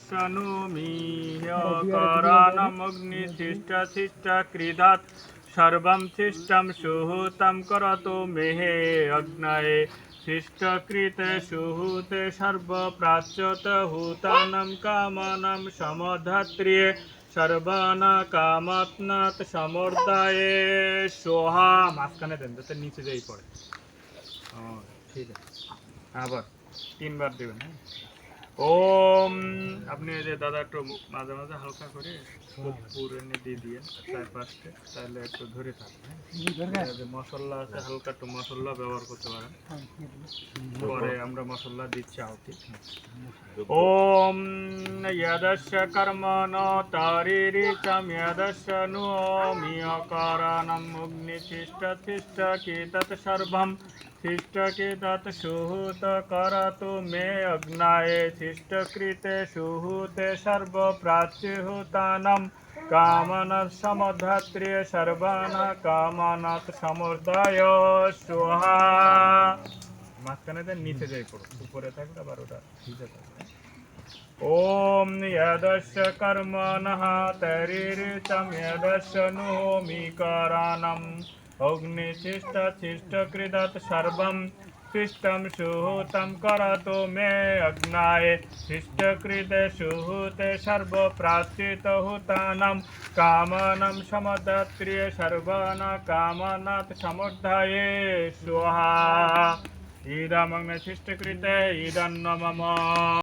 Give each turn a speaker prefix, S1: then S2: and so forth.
S1: यदस्यनुमि ह्यकरानमग्निशिष्टशिष्टकृधात् सर्वं शिष्टं सुहूतं करतु मेहे अग्नये शिष्टकृते सुहूते सर्वप्राच्यत हूतानं कामानं समधात्र्ये सर्वाना कामात्नात् समर्दाये সোহা মাঝখানে দেন যাতে নিচে যাই পড়ে ঠিক আছে আবার তিনবার দেবেন হ্যাঁ ওম আপনি যে দাদা একটু মাঝে মাঝে হালকা করে পুরো দিয়ে দিয়ে চারপাশে তাহলে একটু ধরে থাকবে যে মশলা আছে হালকা একটু মশলা ব্যবহার করতে পারেন পরে আমরা মশলা দিচ্ছি আহতি ওম यदस्य कर्मण तारिरिचं यदस्य नुमियकारणम् अग्निशिष्टशिष्टकेतत् सर्वं शिष्टकेतत् सुहूत करतु मे अग्नाय शिष्टकृते सुहूते सर्वप्राच्यहूतानं कामनात् समधात्र्ये सर्वान् कामनात् समर्दाय स्वाहा মাঝখানে দেন নিচে যাই পড়ো উপরে থাকলে আবার ওটা ভিজে থাকবে ওম यदस्य कर्मणः तैरिरिचं यदस्य नुमिकराणम् अग्निशिष्टशिष्टकृतात् सर्वं शिष्टं सुहूतं करतु मे अग्नाय शिष्टकृते सुहूते सर्वप्राच्यहूतानं कामानं समधात्र्ये सर्वान् कामानात् समर्दाये स्वाहा इदमग्निशिष्टकृते इदं नमः